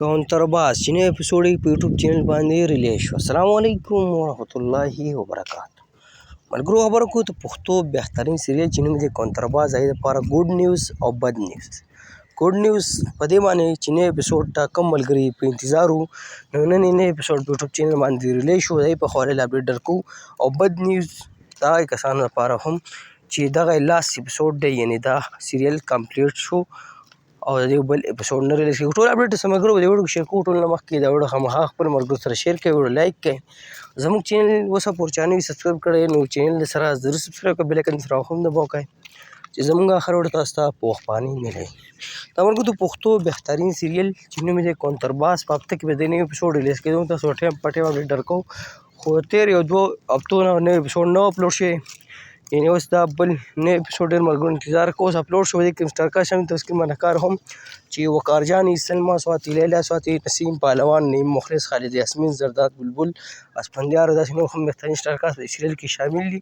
Contrabas ini episode په یوټیوب چینل باندې ریلیز شو. السلام علیکم ورحمت الله وبرکاته. ملګرو خبرو کو ته پښتو بهترین سیریل چې نوم دی کنترباز ای لپاره ګډ نیوز او بد نیوز. ګډ نیوز په دې باندې چې نه اپیسوډ ته کم ملګري په انتظار وو نو نن نه اپیسوډ په یوټیوب چینل باندې ریلیز شو. دی په خوري اپډیټ درکو او بد نیوز دا کسانو لپاره هم چې دغه لاست اپیسوډ دی یعنی دا سیریل کمپلیټ شو او د یو بل اپیسوډ نه ریلیز کیږي. ټول اپډیټ سمګرو د وړو شیر کو ټول نه مخکې دا وړو خامخا خپل مرګ سره شیر کړئ وړو لایک کړئ زموږ چینل وسه پور چانل سبسکرایب کړئ نو چینل سره ضرور سبسکرایب کړئ بیل آیکن سره هم دباو کړئ چې زموږ اخر وړو تاسو ته پوښ پانی ملي. دا مرګو ته پښتو بهترین سیریل چې نوم یې کنترباز په هفته کې به د نوي اپیسوډ ریلیز کېدو تاسو ټیم پټه اپډیټ درکو خو تیر یو دوه هفتو نه اپیسوډ نه اپلوډ شي یعنی اوس دا بل نه اپیسوډ ډېر ملګرو انتظار کوو اوس اپلوډ شو دی کوم سټارکا شم تسکین باندې کار هم چې وقار جانی سلما سواتی لیلا سواتی نسیم پهلوان نیم مخلص خالد یاسمین زرداد بلبل اسپندیار داسې نور هم بهترین سټارکا د سیریل کې شامل دي.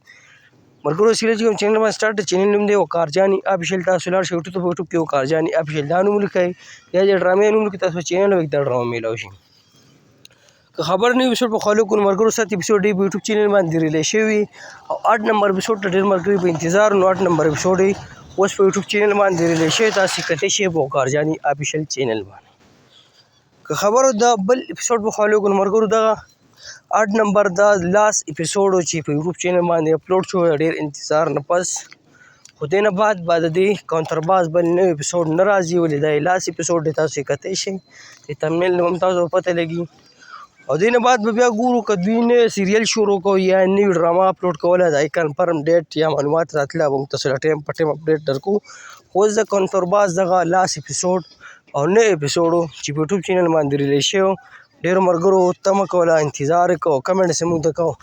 ملګرو سیریل چې کوم چینل باندې سٹارټ چینل نوم دی وقار جانی افیشل تاسو لاړ شئ یوټیوب کې وقار جانی افیشل دا نوم لیکئ یا د ډرامې نوم لیکئ تاسو چینل وک دا ډرامه میلاو شي. که خبر نه اپیسوډ په خالو کو مرګرو سات اپیسوډ دی په یوټیوب چینل باندې ریلیز شوی او 8 نمبر اپیسوډ ډېر مرګري په انتظار نو 8 نمبر اپیسوډ اوس په یوټیوب چینل باندې ریلیز شوی تاسو کته شي په وقار جانی افیشل چینل باندې. که خبرو دا بل اپیسوډ په خالو کو مرګرو دا 8 نمبر دا لاست اپیسوډ چې په یوټیوب چینل باندې اپلوډ شو ډېر انتظار نه پس خو دې نه بعد دی کنترباز بل نوی اپیسوډ نه راځي ولې دا لاست اپیسوډ تاسو کته شي چې تمنیل هم تاسو پته لګي او دې نه بعد به بیا ګورو که دوی نه سیریل شروع کوو یا نوي ډرامه اپلوډ کوله دا کنفرم ډیټ یا معلومات راتله به موږ تاسو ته ټایم په ټایم اپډیټ درکو. خو اوس د کنترباز دغه لاست اپیسوډ او نه اپیسوډ چې په یوټیوب چینل باندې ریلیز شوی ډېرو ملګرو تمه کوله انتظار یې کوو کمنټ یې موږ ته کوو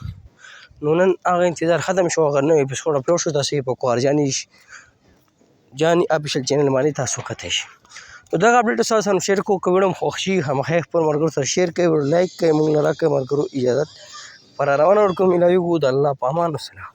نو نن هغه انتظار ختم شو هغه نوی اپیسوډ اپلوډ شو تاسو یې په وقار جانی افیشل چینل باندې تاسو کته شي. نو دغه اپډیټ تاسو سره شیر کوو که ویډیو خوښ شي هماغه خپل ملګرو سره شیر کړئ لایک کړئ موږ نه راکړئ ملګرو اجازت پر روانه ورکوم الهي د الله په امان وسلام.